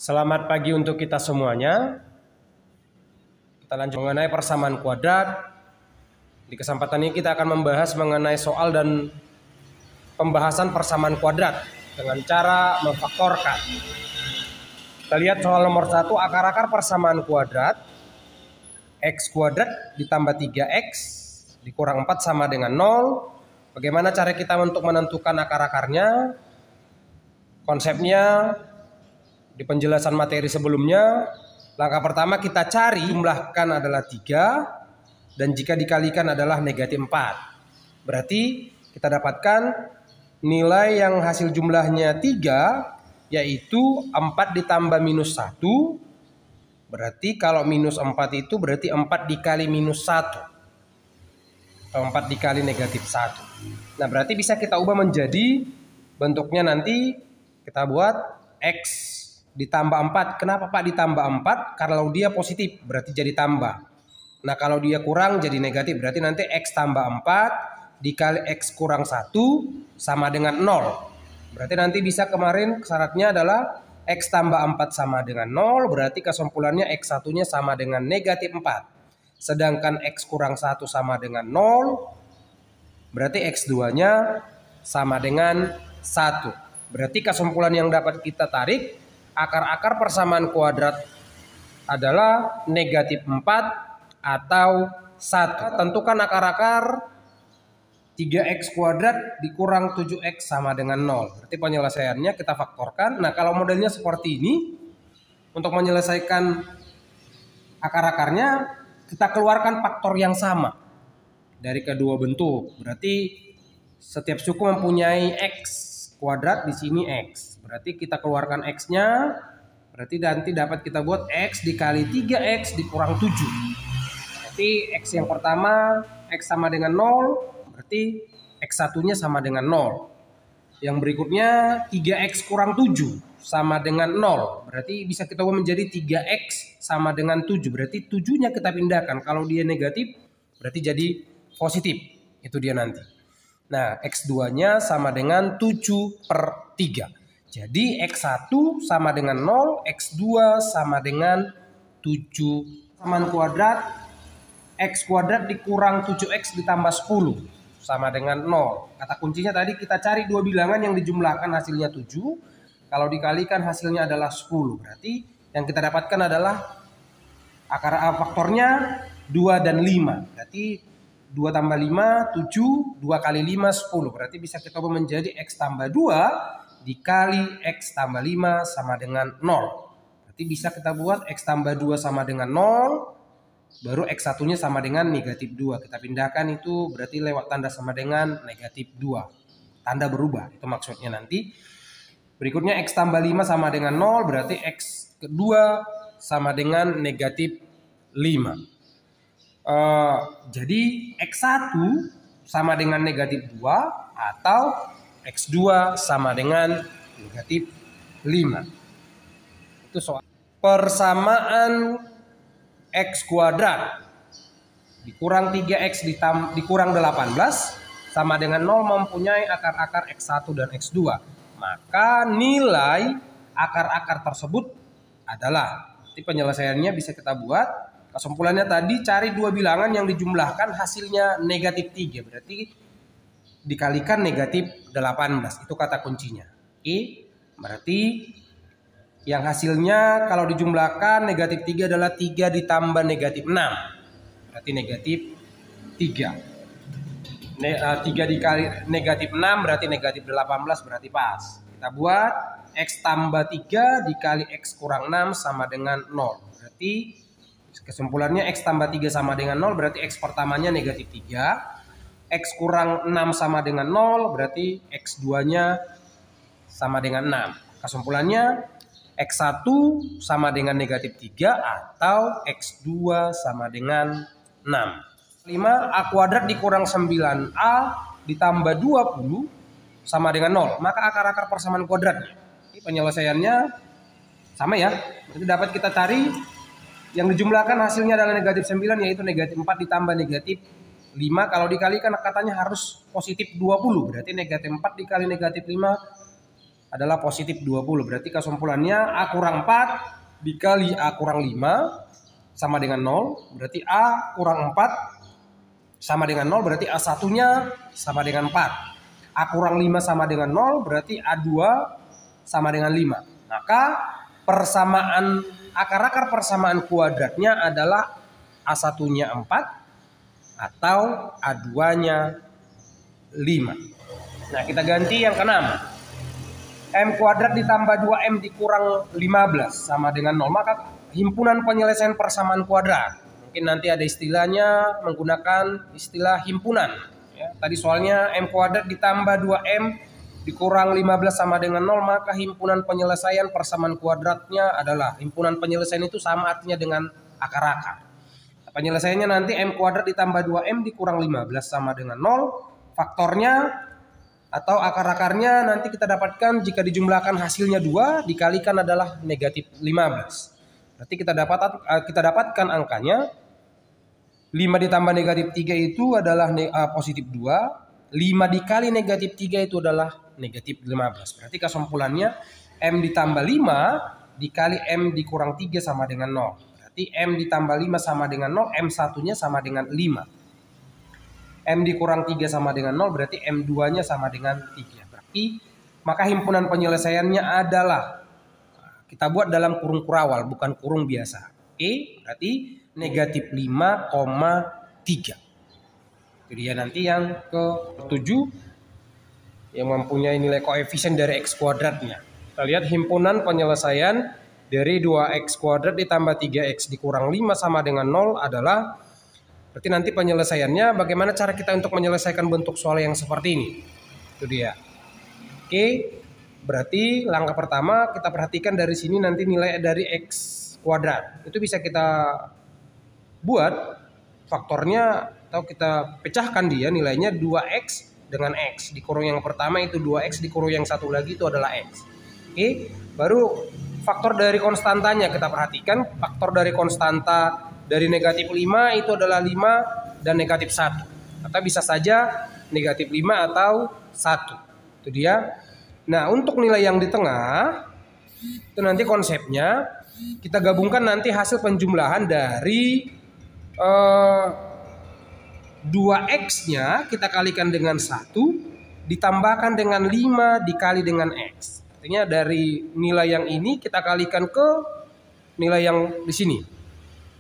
Selamat pagi untuk kita semuanya. Kita lanjut mengenai persamaan kuadrat. Di kesempatan ini kita akan membahas mengenai soal dan pembahasan persamaan kuadrat dengan cara memfaktorkan. Kita lihat soal nomor 1, akar-akar persamaan kuadrat. X kuadrat ditambah 3x dikurang 4 sama dengan 0. Bagaimana cara kita untuk menentukan akar-akarnya? Konsepnya di penjelasan materi sebelumnya, langkah pertama kita cari jumlahkan adalah 3 dan jika dikalikan adalah negatif 4. Berarti kita dapatkan nilai yang hasil jumlahnya 3 yaitu 4 ditambah minus 1. Berarti kalau minus 4 itu berarti 4 dikali minus 1. Atau 4 dikali negatif 1. Nah berarti bisa kita ubah menjadi bentuknya nanti kita buat X ditambah 4. Kenapa Pak ditambah 4? Kalau dia positif berarti jadi tambah. Nah kalau dia kurang jadi negatif. Berarti nanti X tambah 4 dikali X kurang 1 sama dengan 0. Berarti nanti bisa kemarin syaratnya adalah X tambah 4 sama dengan 0. Berarti kesimpulannya X satunya sama dengan negatif 4. Sedangkan X kurang 1 sama dengan 0. Berarti X2 nya sama dengan 1. Berarti kesimpulan yang dapat kita tarik, akar-akar persamaan kuadrat adalah negatif 4 atau 1. Tentukan akar-akar 3x kuadrat dikurang 7x sama dengan 0. Berarti penyelesaiannya kita faktorkan. Nah kalau modelnya seperti ini, untuk menyelesaikan akar-akarnya kita keluarkan faktor yang sama dari kedua bentuk. Berarti setiap suku mempunyai x kuadrat, di sini x. Berarti kita keluarkan x-nya. Berarti nanti dapat kita buat x dikali 3x dikurang 7. Berarti x yang pertama x sama dengan 0. Berarti x satunya sama dengan 0. Yang berikutnya 3x kurang 7 sama dengan 0. Berarti bisa kita ubah menjadi 3x sama dengan 7. Berarti 7-nya kita pindahkan. Kalau dia negatif berarti jadi positif. Itu dia nanti. Nah x2-nya sama dengan 7/3. Jadi X1 sama dengan 0, X2 sama dengan 7. Persamaan kuadrat X kuadrat dikurang 7X ditambah 10 sama dengan 0. Kata kuncinya tadi kita cari dua bilangan yang dijumlahkan hasilnya 7. Kalau dikalikan hasilnya adalah 10. Berarti yang kita dapatkan adalah akar faktornya 2 dan 5. Berarti 2 tambah 5, 7. 2 kali 5, 10. Berarti bisa kita ubah menjadi X tambah 2 dikali X tambah 5 sama dengan 0. Berarti bisa kita buat X tambah 2 sama dengan 0. Baru X satunya sama dengan negatif 2. Kita pindahkan itu berarti lewat tanda sama dengan negatif 2. Tanda berubah. Itu maksudnya nanti. Berikutnya X tambah 5 sama dengan 0. Berarti X kedua sama dengan negatif 5. Jadi X1 sama dengan negatif 2 atau X2 sama dengan negatif 5. Itu soal persamaan X kuadrat dikurang 3X dikurang 18 sama dengan 0 mempunyai akar-akar X1 dan X2. Maka nilai akar-akar tersebut adalah, nanti penyelesaiannya bisa kita buat. Kesimpulannya tadi cari dua bilangan yang dijumlahkan hasilnya negatif 3. Berarti dikalikan negatif 18. Itu kata kuncinya. Oke. Berarti yang hasilnya kalau dijumlahkan negatif 3 adalah 3 ditambah negatif 6. Berarti negatif 3. 3 dikali negatif 6 berarti negatif 18 berarti pas. Kita buat X tambah 3 dikali X kurang 6 sama dengan 0. Berarti kesimpulannya X tambah 3 sama dengan 0 berarti X pertamanya negatif 3. X kurang 6 sama dengan 0 berarti X2-nya sama dengan 6. Kesimpulannya X1 sama dengan negatif 3 atau X2 sama dengan 6. 5. A kuadrat dikurang 9A ditambah 20 sama dengan 0. Maka akar-akar persamaan kuadratnya. Ini penyelesaiannya sama ya. Berarti dapat kita cari yang dijumlahkan hasilnya adalah negatif 9 yaitu negatif 4 ditambah negatif 5. Kalau dikalikan katanya harus positif 20. Berarti negatif 4 dikali negatif 5 adalah positif 20. Berarti kesimpulannya A kurang 4 dikali A kurang 5 sama dengan 0. Berarti A kurang 4 sama dengan 0. Berarti A satunya sama dengan 4. A kurang 5 sama dengan 0. Berarti A2 sama dengan 5. Maka persamaan akar-akar persamaan kuadratnya adalah A satunya 4 atau A2-nya 5. Nah, kita ganti yang keenam. M kuadrat ditambah 2M dikurang 15 sama dengan 0. Maka himpunan penyelesaian persamaan kuadrat. Mungkin nanti ada istilahnya menggunakan istilah himpunan. Ya, tadi soalnya M kuadrat ditambah 2M dikurang 15 sama dengan 0. Maka himpunan penyelesaian persamaan kuadratnya adalah, himpunan penyelesaian itu sama artinya dengan akar-akar. Penyelesaiannya nanti M kuadrat ditambah 2M dikurang 15 sama dengan 0. Faktornya atau akar-akarnya nanti kita dapatkan jika dijumlahkan hasilnya 2 dikalikan adalah negatif 15. Berarti kita dapatkan angkanya 5 ditambah negatif 3 itu adalah positif 2. 5 dikali negatif 3 itu adalah negatif 15. Berarti kesimpulannya M ditambah 5 dikali M dikurang 3 sama dengan 0. Berarti M ditambah 5 sama dengan 0. M satunya sama dengan 5. M dikurang 3 sama dengan 0, berarti M2-nya sama dengan 3. Berarti maka himpunan penyelesaiannya adalah, kita buat dalam kurung kurawal, bukan kurung biasa. Oke, berarti negatif 5,3. Jadi ya nanti yang ke-7 yang mempunyai nilai koefisien dari X kuadratnya. Kita lihat himpunan penyelesaian dari 2X kuadrat ditambah 3X dikurang 5 sama dengan 0 adalah, berarti nanti penyelesaiannya bagaimana cara kita untuk menyelesaikan bentuk soal yang seperti ini. Itu dia. Oke, berarti langkah pertama kita perhatikan dari sini nanti nilai dari X kuadrat. Itu bisa kita buat faktornya atau kita pecahkan dia nilainya 2X dengan X. Di kurung yang pertama itu 2X, di kurung yang satu lagi itu adalah X. Oke, baru faktor dari konstantanya kita perhatikan. Faktor dari konstanta dari negatif 5 itu adalah 5 dan negatif 1. Atau bisa saja negatif 5 atau 1. Itu dia. Nah, untuk nilai yang di tengah, itu nanti konsepnya kita gabungkan nanti hasil penjumlahan dari 2X-nya kita kalikan dengan 1 ditambahkan dengan 5 dikali dengan X. Artinya dari nilai yang ini kita kalikan ke nilai yang di sini.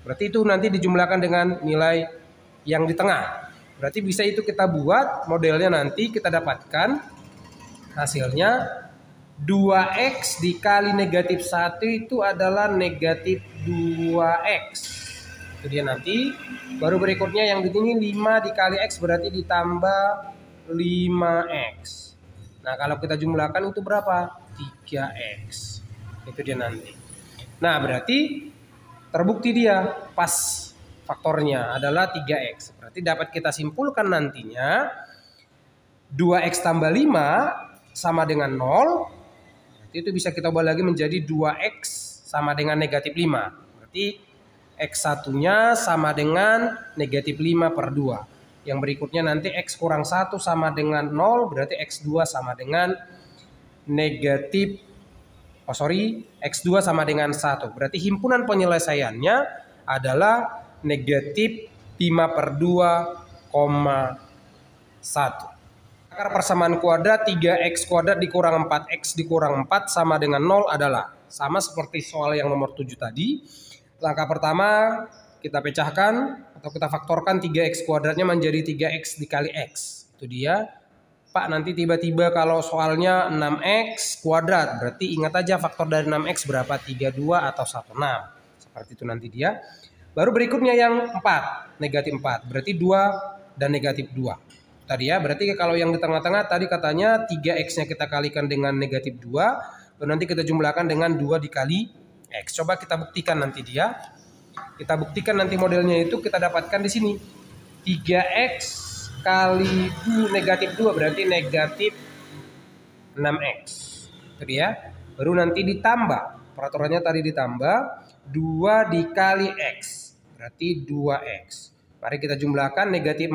Berarti itu nanti dijumlahkan dengan nilai yang di tengah. Berarti bisa itu kita buat modelnya, nanti kita dapatkan hasilnya 2X dikali negatif 1 itu adalah negatif 2X. Itu dia nanti. Baru berikutnya yang di sini 5 dikali X berarti ditambah 5X. Nah, kalau kita jumlahkan itu berapa? 3X. Itu dia nanti. Nah, berarti terbukti dia pas faktornya adalah 3X. Berarti dapat kita simpulkan nantinya 2X tambah 5 sama dengan 0. Berarti itu bisa kita ubah lagi menjadi 2X sama dengan negatif 5. Berarti X satunya sama dengan negatif 5 per 2. Yang berikutnya nanti X kurang 1 sama dengan 0. Berarti X2 sama dengan negatif X2 sama dengan 1. Berarti himpunan penyelesaiannya adalah negatif 5 per 2,1. Akar persamaan kuadrat 3X kuadrat dikurang 4X dikurang 4 sama dengan 0 adalah, sama seperti soal yang nomor 7 tadi. Langkah pertama kita pecahkan atau kita faktorkan 3X kuadratnya menjadi 3X dikali X. Itu dia. Pak, nanti tiba-tiba kalau soalnya 6X kuadrat, berarti ingat aja faktor dari 6X berapa? 32 atau 16. Seperti itu nanti dia. Baru berikutnya yang 4, negatif 4. Berarti 2 dan negatif 2. Tadi ya, berarti kalau yang di tengah-tengah tadi katanya 3X-nya kita kalikan dengan negatif 2. Lalu nanti kita jumlahkan dengan 2 dikali X. Coba kita buktikan nanti dia. Kita buktikan nanti modelnya itu kita dapatkan di sini. 3X kali negatif 2 berarti negatif 6X. Itu dia. Baru nanti ditambah. Peraturannya tadi ditambah 2 dikali X. Berarti 2X. Mari kita jumlahkan negatif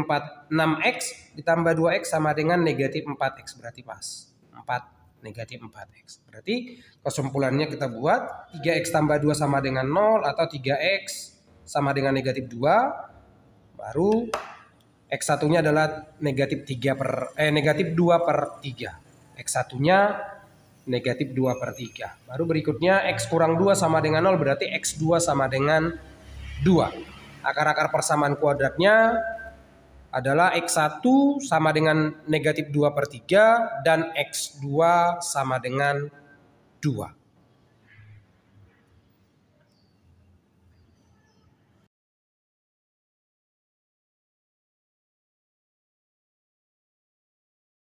6X ditambah 2X sama dengan negatif 4X. Berarti pas. 4 negatif 4x. Berarti kesimpulannya kita buat 3x tambah 2 sama dengan 0 atau 3x sama dengan negatif 2. Baru x1-nya adalah negatif 2 per 3. X1-nya negatif 2 per 3. Baru berikutnya x kurang 2 sama dengan 0, berarti x2 sama dengan 2. Akar-akar persamaan kuadratnya adalah x1 sama dengan negatif 2 per 3 dan x2 sama dengan 2.